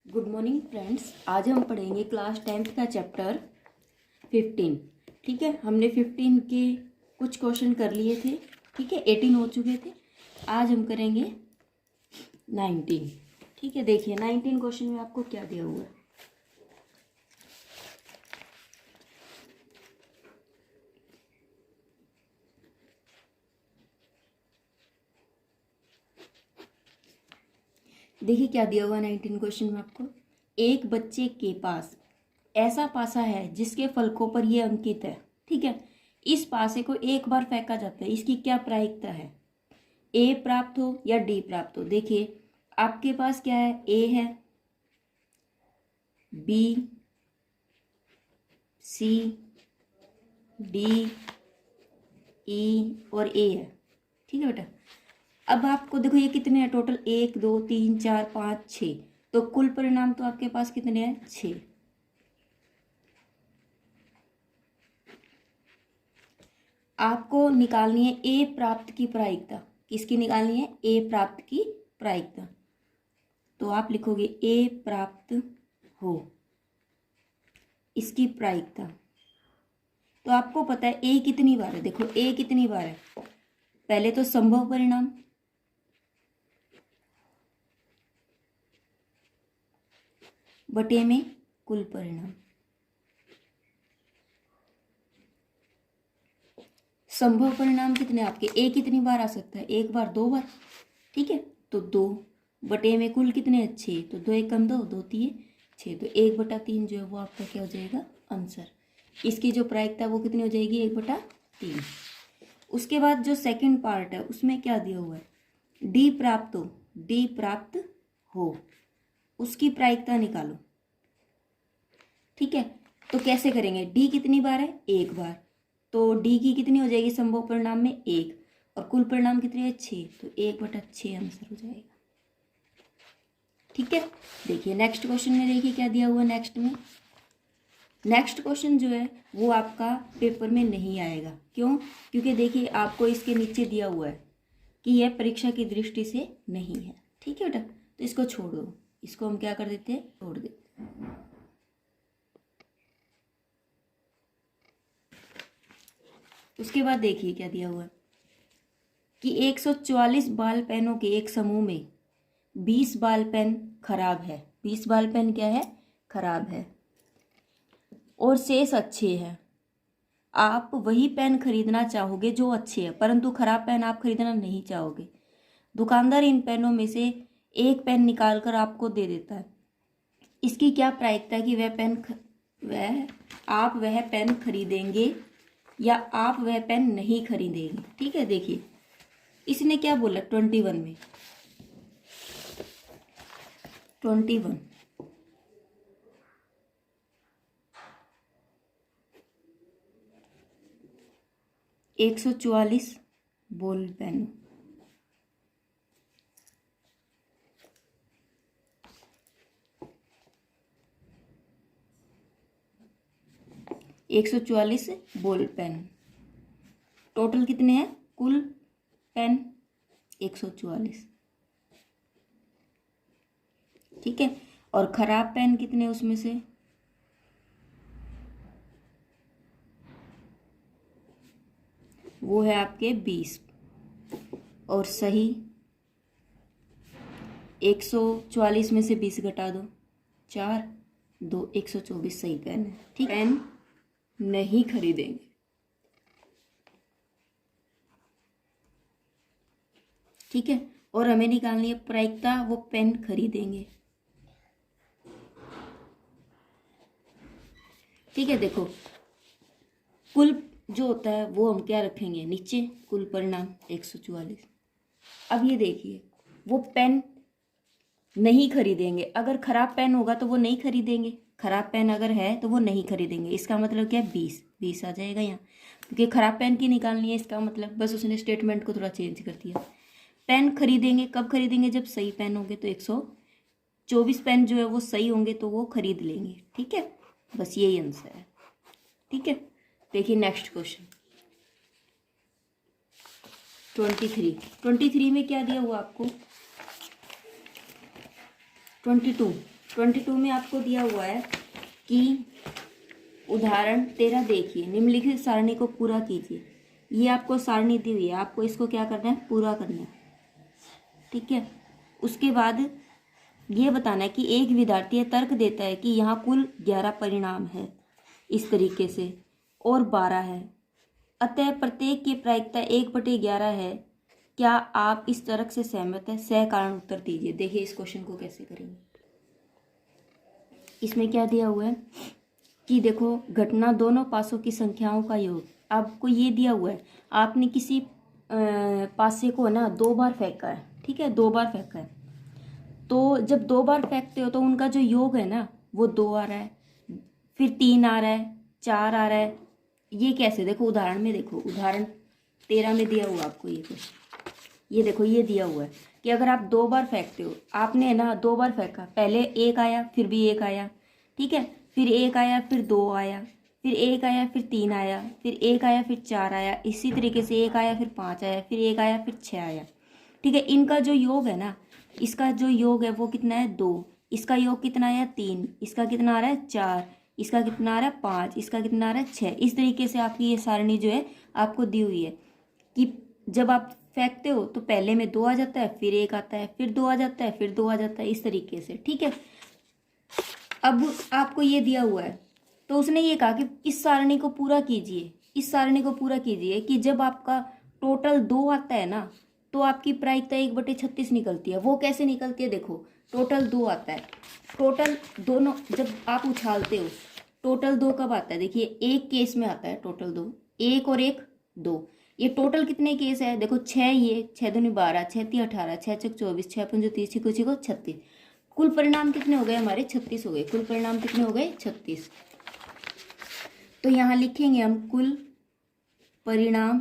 Good morning friends. आज हम पढ़ेंगे क्लास 10th का चैप्टर 15। ठीक है, हमने 15 के कुछ क्वेश्चन कर लिए थे। ठीक है, 18 हो चुके थे। आज हम करेंगे 19। ठीक है, देखिए 19 क्वेश्चन में आपको क्या दिया हुआ है। देखिए क्या दिया हुआ 19 क्वेश्चन में आपको। एक बच्चे के पास ऐसा पासा है जिसके फलकों पर यह अंकित है। ठीक है, इस पासे को एक बार फेंका जाता है, इसकी क्या प्रायिकता है? ए प्राप्त हो या डी प्राप्त हो। देखिए आपके पास क्या है, ए है, बी, सी, डी, ई और ए है। ठीक है बेटा, अब आपको देखो ये कितने हैं टोटल, 1 2 3 4 5 6। तो कुल परिणाम तो आपके पास कितने हैं, 6। आपको निकालनी है ए प्राप्त की प्रायिकता। किसकी निकालनी है? ए प्राप्त की प्रायिकता। तो आप लिखोगे ए प्राप्त हो, इसकी प्रायिकता। तो आपको पता है ए कितनी बार है। देखो ए कितनी बार है, पहले तो संभव परिणाम, बटे में कुल परिणाम। संभव परिणाम कितने आपके, ए कितनी बार आ सकता है, एक बार, 2 बार। ठीक है, तो 2 बटे में कुल कितने, 6। तो 2 1 2 2 3 6। तो 1/3 जो है वो आपका क्या हो जाएगा, आंसर। इसकी जो प्रायिकता वो कितनी हो जाएगी, 1/3। उसके बाद जो सेकंड पार्ट है उसमें क्या दिया हुआ है, डी प्राप्त हो, डी प्राप्त हो, उसकी प्रायिकता निकालो। ठीक है, तो कैसे करेंगे, डी कितनी बार है, एक बार। तो डी की कितनी हो जाएगी संभव परिणाम में, 1, और कुल परिणाम कितनी है, 6। तो 1/6 आंसर हो जाएगा। ठीक है, देखिए नेक्स्ट क्वेश्चन में देखिए क्या दिया हुआ नेक्स्ट में। नेक्स्ट क्वेश्चन जो है वो आपका पेपर में नहीं आएगा। क्यों? क्योंकि देखिए आपको इसके नीचे दिया हुआ है कि यह परीक्षा की दृष्टि से नहीं है। ठीक है बेटा, तो इसको छोड़ दो, इसको हम क्या कर देते हैं, छोड़ देते हैं। उसके बाद देखिए क्या दिया हुआ है कि 144 बाल पेनों के एक समूह में 20 बाल पेन खराब है। 20 बाल पेन क्या है, खराब है, और शेष अच्छे हैं। आप वही पेन खरीदना चाहोगे जो अच्छे हैं, परंतु खराब पेन आप खरीदना नहीं चाहोगे। दुकानदार इन पेनों में से एक पेन निकाल कर आपको दे देता है। इसकी क्या प्रायिकता है कि आप वह पेन खरीदेंगे या आप वह पेन नहीं खरीदेंगे। ठीक है, देखिए इसने क्या बोला, 21 में 21 144 बॉल पेन, एक 144 बॉल पेन, टोटल कितने हैं, कुल पेन 144। ठीक है, और खराब पेन कितने उसमें से, वो है आपके 20, और सही 144 में से 20 घटा दो, 4 2 124 सही पेन है। ठीक, पेन नहीं खरीदेंगे। ठीक है, और हमें निकालनी है प्रायिकता, वो पेन खरीदेंगे। ठीक है, देखो कुल जो होता है वो हम क्या रखेंगे नीचे, कुल परिणाम 144। अब ये देखिए वो पेन नहीं खरीदेंगे, अगर खराब पेन होगा तो वो नहीं खरीदेंगे, खराब पेन अगर है तो वो नहीं खरीदेंगे। इसका मतलब क्या है, 20 आ जाएगा यहाँ, क्योंकि खराब पेन की निकालनी है। इसका मतलब बस उसने स्टेटमेंट को थोड़ा चेंज कर दिया। पेन खरीदेंगे कब खरीदेंगे, जब सही पेन होंगे। तो 124 पेन जो है वो सही होंगे तो वो खरीद लेंगे। ठीक है, बस यही आंसर है। ठीक है, देखिए नेक्स्ट क्वेश्चन 23 में क्या दिया हुआ आपको, 22 22 में आपको दिया हुआ है कि उदाहरण 13 देखिए, निम्नलिखित सारणी को पूरा कीजिए। ये आपको सारणी दी हुई है, आपको इसको क्या करना है, पूरा करना है। ठीक है, उसके बाद ये बताना है कि एक विद्यार्थी तर्क देता है कि यहाँ कुल 11 परिणाम है इस तरीके से और 12 है, अतः प्रत्येक की प्रायिकता 1/11 है। क्या आप इस तर्क से सहमत है? सह कारण उत्तर दीजिए। देखिए इस क्वेश्चन को कैसे करेंगे। इसमें क्या दिया हुआ है कि देखो घटना दोनों पासों की संख्याओं का योग। आपको ये दिया हुआ है, आपने किसी पासे को ना 2 बार फेंका है। ठीक है, 2 बार फेंका है, तो जब 2 बार फेंकते हो तो उनका जो योग है ना वो 2 आ रहा है, फिर 3 आ रहा है, 4 आ रहा है। ये कैसे? देखो उदाहरण में, देखो उदाहरण 13 में दिया हुआ आपको ये क्वेश्चन। ये देखो ये दिया हुआ है कि अगर आप 2 बार फेंकते हो, आपने ना 2 बार फेंका, पहले 1 आया, फिर भी 1 आया, ठीक है, फिर 1 आया, फिर 2 आया, फिर 1 आया, फिर 3 आया, फिर 1 आया, फिर 4 आया, इसी तरीके से 1 आया, फिर 5 आया, फिर 1 आया, फिर 6 आया। ठीक है, इनका जो योग है ना, इसका जो योग है वो कितना है? 2। इसका योग कितना है? 3। इसका कितना आ रहा है? 4। इसका कितना आ रहा है? 5। इसका कितना आ रहा है? 6। इस तरीके से आपकी ये सारणी जो है आपको दी हुई है कि जब आप फेंकते हो तो पहले में 2 आ जाता है, फिर 1 आता है, फिर 2 आ जाता है, फिर 2 आ जाता है, इस तरीके से। ठीक है, अब आपको ये दिया हुआ है तो उसने ये कहा कि इस सारणी को पूरा कीजिए। इस सारणी को पूरा कीजिए कि जब आपका टोटल 2 आता है ना तो आपकी प्रायिकता 1/36 निकलती है। वो कैसे निकलती है? देखो टोटल 2 आता है, टोटल दोनों जब आप उछालते हो टोटल 2 कब आता है? देखिए एक केस में आता है टोटल 2, 1 और 1 2। ये टोटल कितने केस है? देखो 6, ये 6 दूनी 12, 6 3 18, 6 6 24, 6 5 30, 6 6 36। कुल परिणाम कितने हो गए हमारे? 36 हो गए। कुल परिणाम कितने हो गए? 36। तो यहाँ लिखेंगे हम कुल परिणाम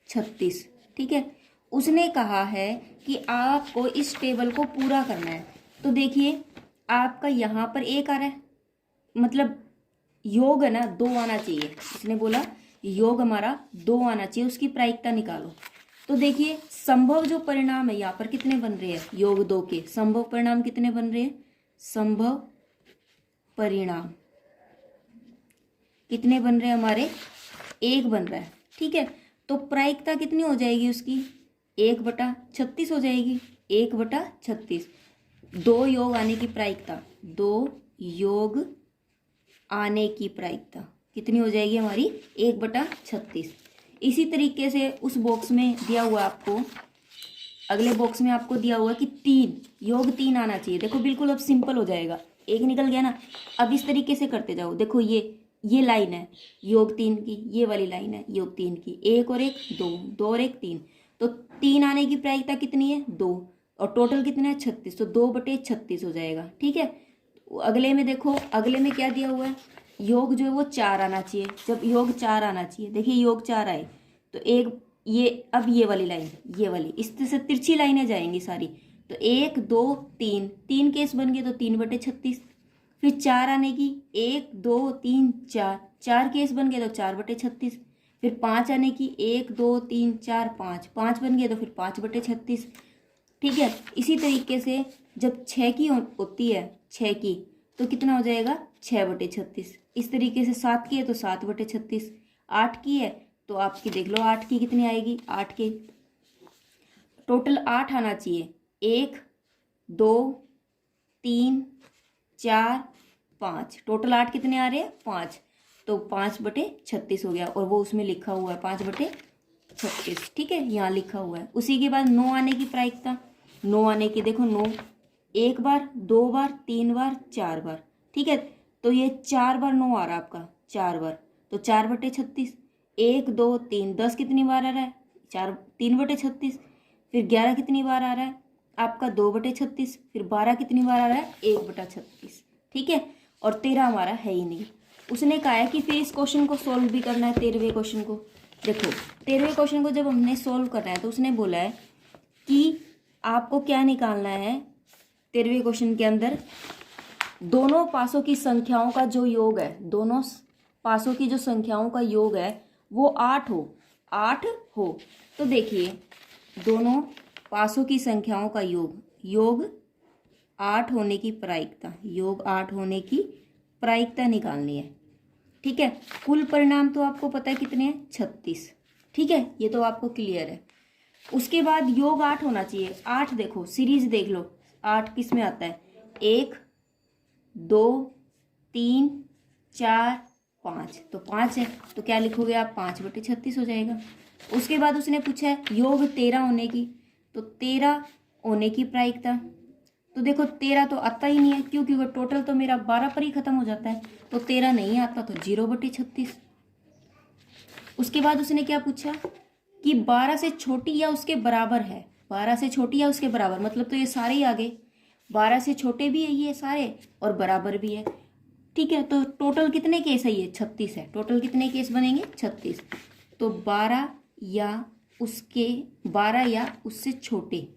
36। ठीक है, उसने कहा है कि आपको इस टेबल को पूरा करना है। तो देखिए आपका यहाँ पर 1 आ रहा है, मतलब योग है ना 2 आना चाहिए। इसने बोला योग हमारा 2 आना चाहिए, उसकी प्रायिकता निकालो। तो देखिए संभव जो परिणाम है यहाँ पर कितने बन रहे हैं? योग 2 के संभव परिणाम कितने बन रहे हैं? संभव परिणाम कितने बन रहे हैं हमारे? 1 बन रहा है। ठीक है, तो प्रायिकता कितनी हो जाएगी उसकी? 1/36 हो जाएगी। 1/36 2 योग आने की प्रायिकता, 2 योग आने की प्रायिकता कितनी हो जाएगी हमारी? 1/36। इसी तरीके से उस बॉक्स में दिया हुआ आपको, अगले बॉक्स में आपको दिया हुआ कि 3 योग 3 आना चाहिए। देखो बिल्कुल अब सिंपल हो जाएगा, 1 निकल गया ना। अब इस तरीके से करते जाओ। देखो ये लाइन है योग 3 की, ये वाली लाइन है योग 3 की, 1 और 1 2, 2 और 1 3, तो 3 आने की प्रायिकता कितनी है? 2, और टोटल कितना है? 36, तो 2/36 हो जाएगा। ठीक है, अगले में देखो, अगले में क्या दिया हुआ है? योग जो है वो 4 आना चाहिए। जब योग 4 आना चाहिए, देखिए योग 4 आए तो एक ये, अब ये वाली लाइन, ये वाली इस तरह से तिरछी लाइनें जाएंगी सारी, तो 1 2 3, 3 केस बन गए तो 3/36। फिर 4 आने की, 1 2 3 4, 4 केस बन गए तो 4/36। फिर 5 आने की, 1 2 3 4 5, 5 बन गए तो फिर 5/36। ठीक है, इसी तरीके से जब 6 की होती है, 6 की तो कितना हो जाएगा? 6/36। इस तरीके से 7 की है तो 7/36। 8 की है तो आपकी देख लो 8 की कितनी आएगी? 8 के टोटल 8 आना चाहिए। 1 2 3 4 5, टोटल 8 कितने आ रहे हैं? 5, तो 5/36 हो गया, और वो उसमें लिखा हुआ है 5/36। ठीक है, यहाँ लिखा हुआ है। उसी के बाद 9 आने की प्रायिकता, 9 आने की देखो 9 1 बार 2 बार 3 बार 4 बार। ठीक है, तो ये 4 बार 9 आ रहा है आपका, 4 बार, तो 4/36। 1 2 3 10 कितनी बार आ रहा है? 3/36। फिर 11 कितनी बार आ रहा है आपका? 2/36। फिर 12 कितनी बार आ रहा है? 1/36। ठीक है, और 13 हमारा है ही नहीं। उसने कहा है कि फिर इस क्वेश्चन को सोल्व भी करना है, 13वें क्वेश्चन को। देखो 13वें क्वेश्चन को जब हमने सोल्व करना है तो उसने बोला है कि आपको क्या निकालना है 13वें क्वेश्चन के अंदर? दोनों पासों की संख्याओं का जो योग है, दोनों पासों की जो संख्याओं का योग है वो 8 हो, 8 हो। तो देखिए दोनों पासों की संख्याओं का योग, योग 8 होने की प्रायिकता, योग 8 होने की प्रायिकता निकालनी है। ठीक है, कुल परिणाम तो आपको पता है कितने हैं, 36। ठीक है, ये तो आपको क्लियर है। उसके बाद योग 8 होना चाहिए। 8 देखो, सीरीज देख लो, 8 किस में आता है, 1 2 3 4 5, तो 5 है, तो क्या लिखोगे आप, 5/36 हो जाएगा। उसके बाद उसने पूछा है योग 13 होने की, तो 13 होने की प्रायिकता, तो देखो 13 तो आता ही नहीं है, क्यों, क्योंकि टोटल तो मेरा 12 पर ही खत्म हो जाता है, तो 13 नहीं आता, तो 0/36। उसके बाद उसने क्या पूछा कि 12 से छोटी या उसके बराबर है, 12 से छोटी या उसके बराबर, मतलब तो ये सारे ही आ गए, 12 से छोटे भी है ये सारे और बराबर भी है। ठीक है, तो टोटल कितने केस है, ये 36 है, टोटल कितने केस बनेंगे, 36। तो 12 या उससे छोटे,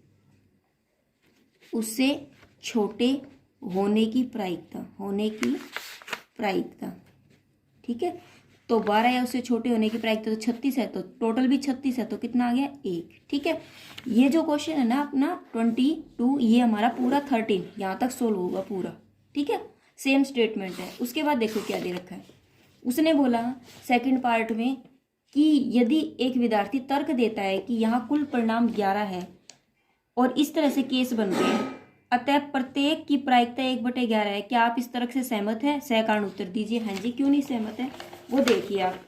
उससे छोटे होने की प्रायिकता, ठीक है, तो 12 या उससे छोटे होने की प्रायिकता तो 36 है, तो टोटल भी 36 है, तो कितना आ गया, 1। ठीक है, ये जो क्वेश्चन है ना अपना 22, ये हमारा पूरा 13 यहाँ तक सोल्व होगा पूरा। ठीक है, सेम स्टेटमेंट है। उसके बाद देखो क्या दे रखा है, उसने बोला सेकंड पार्ट में कि यदि एक विद्यार्थी तर्क देता है कि यहाँ कुल परिणाम 11 है और इस तरह से केस बन रहे हैं, अतः प्रत्येक की प्रायिकता 1/11 है, क्या आप इस तर्क से सहमत है, सकारण उत्तर दीजिए। हाँ जी, क्यों नहीं सहमत है, वो देखिए आप।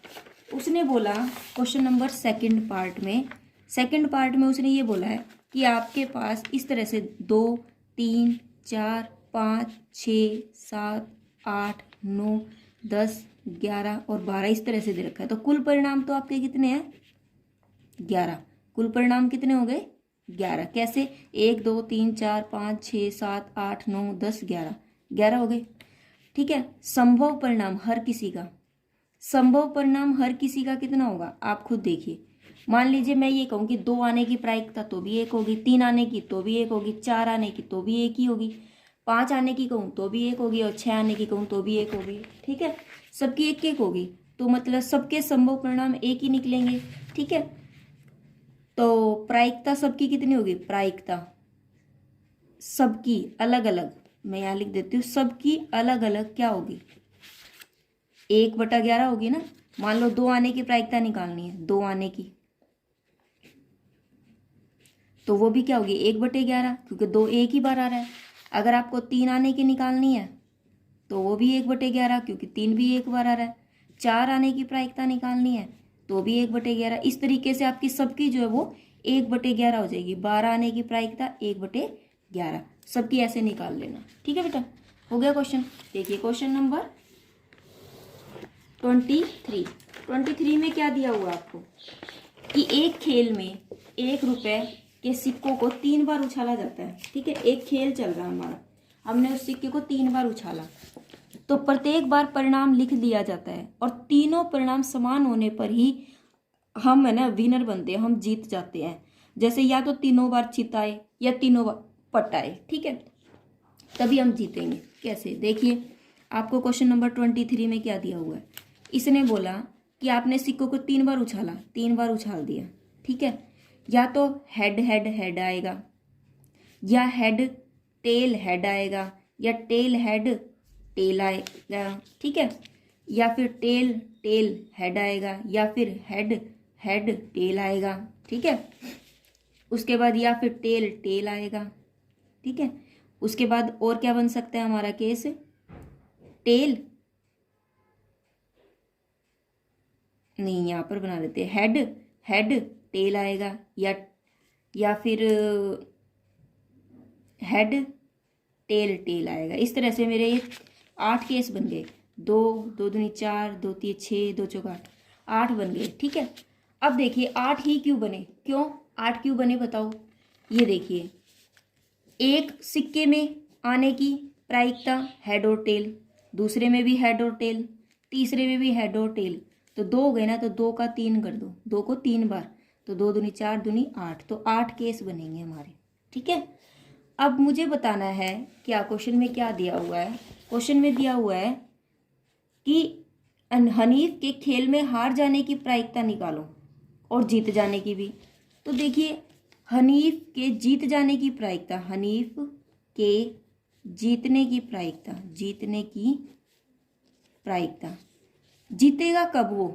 उसने बोला क्वेश्चन नंबर सेकंड पार्ट में उसने ये बोला है कि आपके पास इस तरह से 2 3 4 5 6 7 8 9 10 11 और 12 इस तरह से दे रखा है, तो कुल परिणाम तो आपके कितने हैं, 11। कुल परिणाम कितने हो गए, 11। कैसे, 1 2 3 4 5 6 7 8 9 10 11, 11 हो गए। ठीक है, संभव परिणाम हर किसी का कितना होगा, आप खुद देखिए। मान लीजिए मैं ये कहूँ कि 2 आने की प्रायिकता तो भी 1 होगी, 3 आने की तो भी 1 होगी, 4 आने की तो भी 1 ही होगी, 5 आने की कहूँ तो भी 1 होगी और 6 आने की कहूँ तो भी 1 होगी। ठीक है, सबकी 1 होगी, तो मतलब सबके संभव परिणाम 1 ही निकलेंगे। ठीक है, तो प्रायिकता सबकी कितनी होगी, प्रायिकता सबकी अलग अलग, मैं यहाँ लिख देती हूँ, सबकी अलग अलग क्या होगी, 1/11 होगी ना। मान लो 2 आने की प्रायिकता निकालनी है, 2 आने की, तो वो भी क्या होगी, 1/11, क्योंकि 2 एक ही बार आ रहा है। अगर आपको 3 आने की निकालनी है तो वो भी 1/11, क्योंकि 3 भी एक बार आ रहा है। 4 आने की प्रायिकता निकालनी है तो भी 1/11। इस तरीके से आपकी सबकी जो है वो 1/11 हो जाएगी। 12 आने की प्रायिकता 1/11, सबकी ऐसे निकाल लेना। ठीक है बेटा, हो गया क्वेश्चन। देखिए क्वेश्चन नंबर 23 में क्या दिया हुआ आपको कि एक खेल में 1 रुपए के सिक्कों को 3 बार उछाला जाता है। ठीक है, एक खेल चल रहा है हमारा, हमने उस सिक्के को 3 बार उछाला, तो प्रत्येक बार परिणाम लिख लिया जाता है और तीनों परिणाम समान होने पर ही हम है ना विनर बनते हैं, हम जीत जाते हैं। जैसे या तो तीनों बार चिताए या तीनों बार पटाए, ठीक है, तभी हम जीतेंगे। कैसे, देखिए आपको क्वेश्चन नंबर 23 में क्या दिया हुआ है। इसने बोला कि आपने सिक्कों को 3 बार उछाला, 3 बार उछाल दिया। ठीक है, या तो हेड हेड हेड आएगा, या हेड टेल हेड आएगा, या टेल हेड टेल आएगा। ठीक है, या फिर टेल टेल हेड आएगा, या फिर हेड हेड टेल आएगा। ठीक है, उसके बाद या फिर टेल टेल आएगा। ठीक है, उसके बाद और क्या बन सकता है हमारा केस, टेल नहीं, यहाँ पर बना देते हेड हेड टेल आएगा, या फिर हेड टेल टेल आएगा। इस तरह से मेरे ये 8 केस बन गए। 2 2 दूनी 4, 2 3 6, 2 4 8 बन गए। ठीक है, अब देखिए 8 ही क्यों बने, क्यों 8 क्यों बने बताओ। ये देखिए, एक सिक्के में आने की प्रायिकता हेड और टेल, दूसरे में भी हेड और टेल, तीसरे में भी हेड और टेल, तो 2 हो गए ना, तो 2 का 3 कर दो, 2 को 3 बार, तो 2 दूनी 4 दूनी 8, तो 8 केस बनेंगे हमारे। ठीक है, अब मुझे बताना है क्या क्वेश्चन में क्या दिया हुआ है। क्वेश्चन में दिया हुआ है कि हनीफ के खेल में हार जाने की प्रायिकता निकालो और जीत जाने की भी। तो देखिए हनीफ के जीत जाने की प्रायिकता, हनीफ के जीतने की प्रायिकता, जीतने की प्रायिकता। जीतेगा कब वो?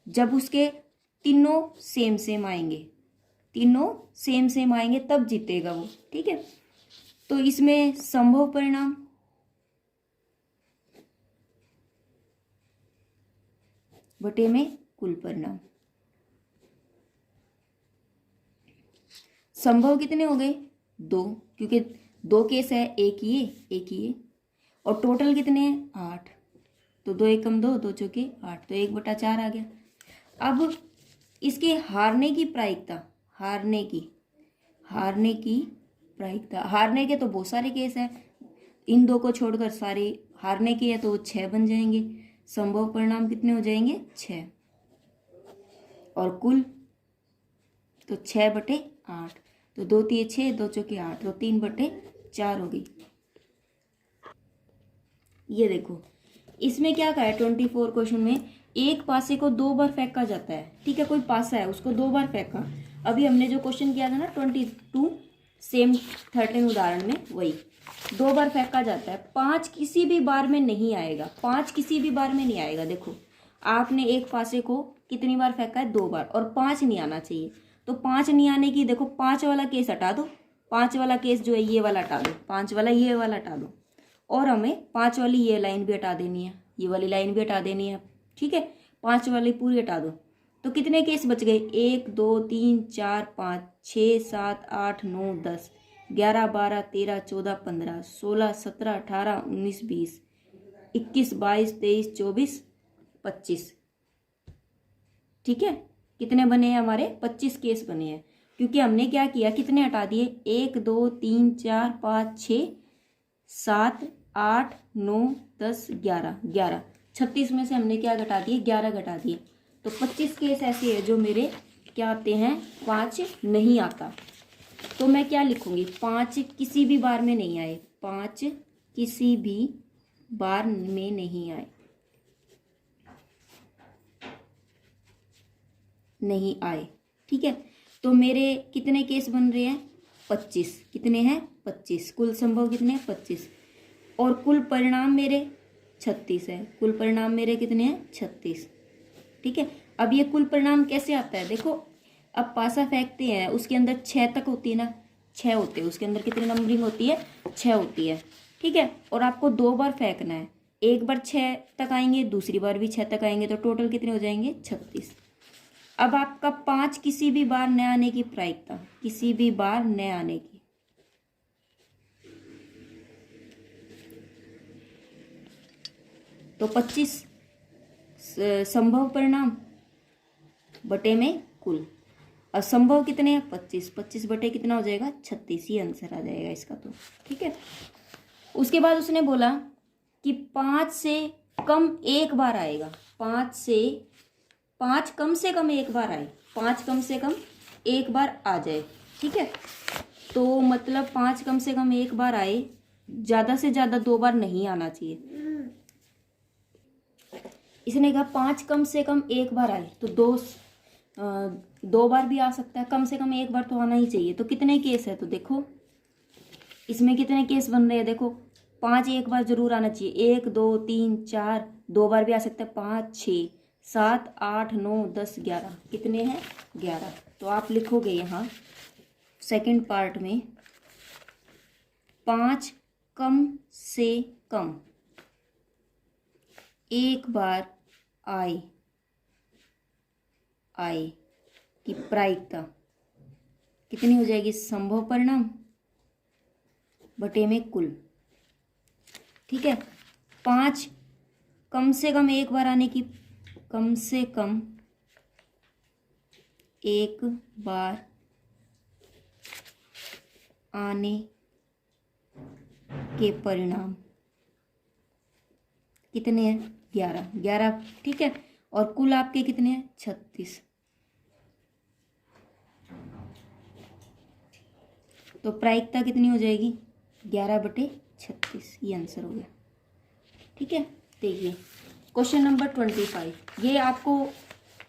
जब उसके तीनों सेम सेम आएंगे, तीनों सेम सेम आएंगे तब जीतेगा वो। ठीक है, तो इसमें संभव परिणाम बटे में कुल परिणाम। संभव कितने हो गए? 2, क्योंकि 2 केस है, एक ये एक ये, और टोटल कितने हैं? 8। तो 2 एकम 2, 2 चौके 8, तो 1/4 आ गया। अब इसके हारने की प्रायिकता, हारने की प्रायिकता, हारने के तो बहुत सारे केस हैं, इन 2 को छोड़कर सारे हारने के है, तो 6 बन जाएंगे। संभव परिणाम कितने हो जाएंगे? 6, और कुल तो 6/8, तो 2 3 6, 2 चौके 8, तो 3/4 हो गई। ये देखो इसमें क्या कहा है 24 क्वेश्चन में, एक पासे को 2 बार फेंका जाता है। ठीक है, कोई पासा है उसको 2 बार फेंका। अभी हमने जो क्वेश्चन किया था ना 22 सेम 13 उदाहरण में, वही 2 बार फेंका जाता है। 5 किसी भी बार में नहीं आएगा, 5 किसी भी बार में नहीं आएगा। देखो आपने एक पासे को कितनी बार फेंका है? 2 बार, और 5 नहीं आना चाहिए। तो 5 नहीं आने की, देखो 5 वाला केस हटा दो, 5 वाला केस जो है ये वाला हटा दो, 5 वाला ये वाला हटा दो, और हमें 5 वाली ये लाइन भी हटा देनी है, ये वाली लाइन भी हटा देनी है। ठीक है, 5 वाली पूरी हटा दो, तो कितने केस बच गए? 1 2 3 4 5 6 7 8 9 10 11 12 13 14 15 16 17 18 19 20 21 22 23 24 25। ठीक है, कितने बने हैं हमारे? 25 केस बने हैं, क्योंकि हमने क्या किया, कितने हटा दिए? 1 2 3 4 5 6 7 8 9 10 11 11, 36 में से हमने क्या घटा दिए? 11 घटा दिए। तो 25 केस ऐसे है जो मेरे क्या आते हैं? 5 नहीं आता। तो मैं क्या लिखूंगी? 5 किसी भी बार में नहीं आए, 5 किसी भी बार में नहीं आए, नहीं आए। ठीक है, तो मेरे कितने केस बन रहे हैं? 25। कितने हैं? 25। कुल संभव कितने हैं? 25, और कुल परिणाम मेरे 36 है। कुल परिणाम मेरे कितने हैं? 36। ठीक है, अब ये कुल परिणाम कैसे आता है? देखो अब पासा फेंकते हैं, उसके अंदर 6 तक होती है ना, 6 होते हैं उसके अंदर। कितनी नंबरिंग होती है? 6 होती है। ठीक है, और आपको 2 बार फेंकना है, एक बार 6 तक आएंगे, दूसरी बार भी 6 तक आएंगे, तो टोटल कितने हो जाएंगे? 36। अब आपका 5 किसी भी बार न आने की प्रायिकता, किसी भी बार न आने की, तो 25 संभव परिणाम बटे में कुल। असंभव कितने हैं? 25। 25 बटे कितना हो जाएगा? 36 ही आंसर आ जाएगा इसका तो। ठीक है, उसके बाद उसने बोला कि 5 से कम एक बार आएगा, 5 कम से कम एक बार आए, 5 कम से कम एक बार आ जाए। ठीक है, तो मतलब 5 कम से कम एक बार आए, ज़्यादा से ज़्यादा 2 बार नहीं आना चाहिए। इसने कहा 5 कम से कम एक बार आए, तो 2 बार भी आ सकता है, कम से कम एक बार तो आना ही चाहिए। तो कितने केस है? तो देखो इसमें कितने केस बन रहे हैं? देखो 5 एक बार जरूर आना चाहिए, 1 2 3 4, 2 बार भी आ सकता है, 5 6 7 8 9 10 11, कितने हैं? 11। तो आप लिखोगे यहाँ सेकंड पार्ट में 5 कम से कम एक बार आए की प्रायिकता कितनी हो जाएगी? संभव परिणाम बटे में कुल। ठीक है, 5 कम से कम एक बार आने की, कम से कम एक बार आने के परिणाम कितने हैं? 11। ठीक है, और कुल आपके कितने हैं? 36। तो प्रायिकता कितनी हो जाएगी? 11/36, ये आंसर हो गया। ठीक है, देखिए क्वेश्चन नंबर 25, ये आपको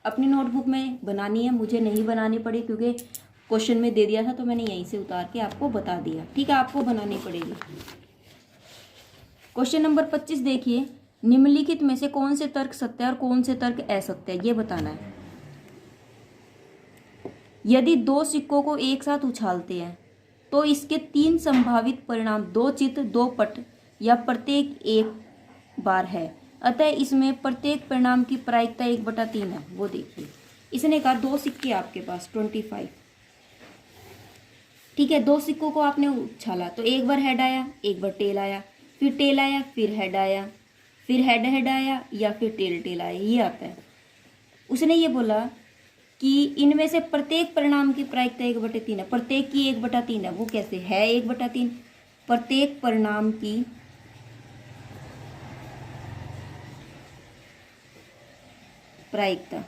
अपनी नोटबुक में बनानी है, मुझे नहीं बनानी पड़ी क्योंकि क्वेश्चन में दे दिया था, तो मैंने यहीं से उतार के आपको बता दिया। ठीक है, आपको बनानी पड़ेगी। क्वेश्चन नंबर 25 देखिए, निम्नलिखित में से कौन से तर्क सत्य है और कौन से तर्क असत्य है, ये बताना है। यदि दो सिक्कों को एक साथ उछालते हैं तो इसके 3 संभावित परिणाम 2 चित्त 2 पट या प्रत्येक एक बार है, अतः इसमें प्रत्येक परिणाम की प्रायिकता 1/3 है। वो देखिए, इसने कहा 2 सिक्के आपके पास 25, ठीक है। 2 सिक्कों को आपने उछाला तो एक बार हेड आया, एक बार टेल आया, फिर टेल आया, फिर हेड आया, फिर हेड हेड आया, या फिर टेल टेल आया, ये आता है। उसने ये बोला कि इनमें से प्रत्येक परिणाम की प्रायिकता 1/3 है। प्रत्येक की 1/3 है, वो कैसे है 1/3? प्रत्येक परिणाम की प्रायिकता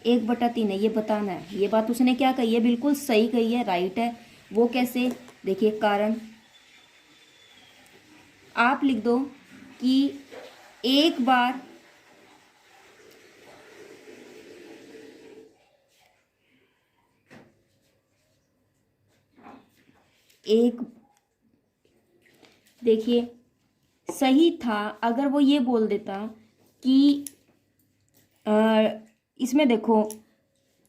1/3 है, ये बताना है। ये बात उसने क्या कही है, बिल्कुल सही कही है, राइट है। वो कैसे, देखिए कारण आप लिख दो कि एक बार देखिए सही था अगर वो ये बोल देता कि इसमें देखो,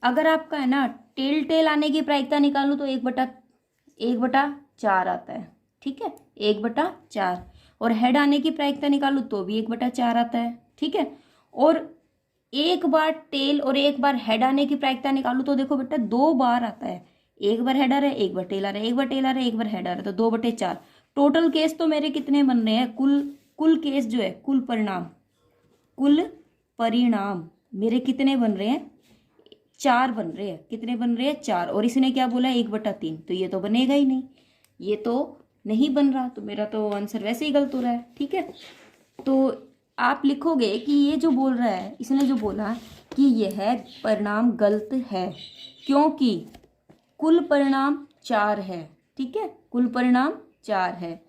अगर आपका है ना टेल टेल आने की प्रायिकता निकालूं तो 1/4 आता है, ठीक है, 1/4। और हेड आने की प्रायिकता निकालूं तो भी 1/4 आता है, ठीक है। और एक बार टेल और एक बार हेड आने की प्रायिकता निकालूं तो देखो बेटा 2 बार आता है, एक बार हेड आ रहा है, एक बार टेल आ रहा है, एक बार टेल आ रहा है, एक बार हेड आ रहा है, तो 2/4। टोटल केस तो मेरे कितने बन रहे हैं, कुल केस जो है, कुल परिणाम मेरे कितने बन रहे हैं, 4 बन रहे हैं। कितने बन रहे हैं, 4। और इसने क्या बोला 1/3, तो ये तो बनेगा ही नहीं, ये तो नहीं बन रहा, तो मेरा तो आंसर वैसे ही गलत हो रहा है, ठीक है। तो आप लिखोगे कि ये जो बोल रहा है, इसने जो बोला कि यह परिणाम गलत है क्योंकि कुल परिणाम 4 है, ठीक है, कुल परिणाम 4 है।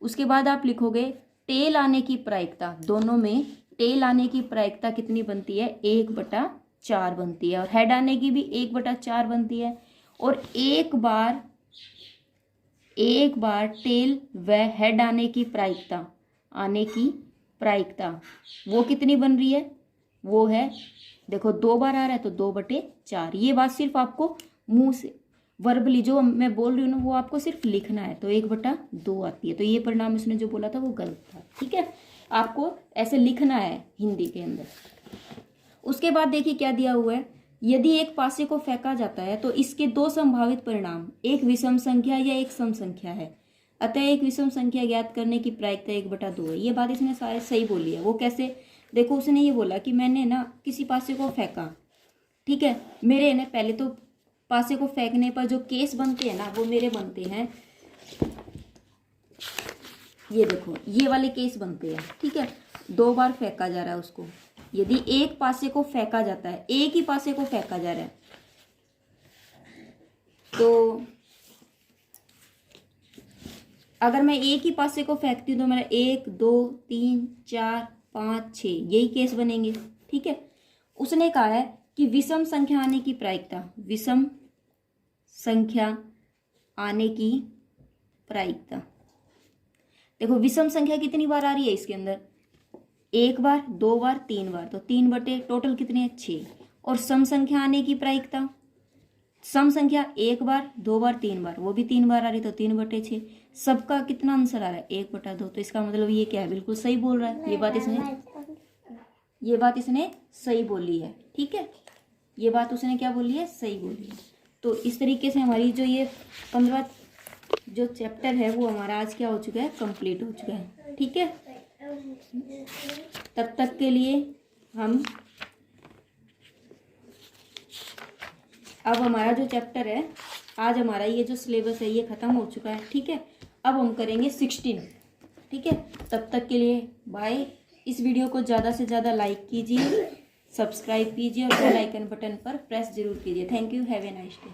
उसके बाद आप लिखोगे टेल आने की प्रायिकता, दोनों में टेल आने की प्रायिकता कितनी बनती है, 1/4 बनती है, और हेड आने की भी 1/4 बनती है। और एक बार टेल व हेड आने की प्रायिकता वो कितनी बन रही है, वो है, देखो 2 बार आ रहा है तो 2/4। ये बात सिर्फ आपको मुंह से वर्बली जो मैं बोल रही हूँ ना, वो आपको सिर्फ लिखना है, तो 1/2 आती है। तो ये परिणाम इसने जो बोला था वो गलत था, ठीक है, आपको ऐसे लिखना है हिंदी के अंदर। उसके बाद देखिए क्या दिया हुआ है, यदि एक पासे को फेंका जाता है तो इसके 2 संभावित परिणाम, एक विषम संख्या या एक सम संख्या है, अतः एक विषम संख्या ज्ञात करने की प्रायिकता 1/2 है। ये बात इसने शायद सही बोली है। वो कैसे, देखो उसने ये बोला कि मैंने ना किसी पासे को फेंका, ठीक है, मेरे ना पहले तो पासे को फेंकने पर जो केस बनते हैं ना, वो मेरे बनते हैं, ये देखो ये वाले केस बनते हैं, ठीक है। 2 बार फेंका जा रहा है उसको, यदि एक पासे को फेंका जाता है, एक ही पासे को फेंका जा रहा है, तो अगर मैं एक ही पासे को फेंकती हूँ तो मेरा 1 2 3 4 5 6 यही केस बनेंगे, ठीक है। उसने कहा है कि विषम संख्या आने की प्रायिकता, विषम संख्या आने की प्रायिकता, देखो विषम संख्या कितनी बार आ रही है इसके अंदर, 1 बार 2 बार 3 बार, तो 3 बटे टोटल कितने हैं 6। और सम संख्या आने की प्रायिकता, सम संख्या 1 बार 2 बार 3 बार, वो भी 3 बार आ रही, तो 3/6। सबका कितना आंसर आ रहा है 1/2। तो इसका मतलब ये क्या है, बिल्कुल सही बोल रहा है। ये बात इसने सही बोली है, ठीक है, ये बात उसने क्या बोली है, सही बोली है। तो इस तरीके से हमारी जो ये 15 जो चैप्टर है वो हमारा आज क्या हो चुका है, कंप्लीट हो चुका है, ठीक है। तब तक के लिए हम, अब हमारा जो चैप्टर है, आज हमारा ये जो सिलेबस है ये ख़त्म हो चुका है, ठीक है। अब हम करेंगे 16, ठीक है। तब तक के लिए बाय। इस वीडियो को ज़्यादा से ज़्यादा लाइक कीजिए, सब्सक्राइब कीजिए और बेल आइकन बटन पर प्रेस जरूर कीजिए। Thank you, have a nice day.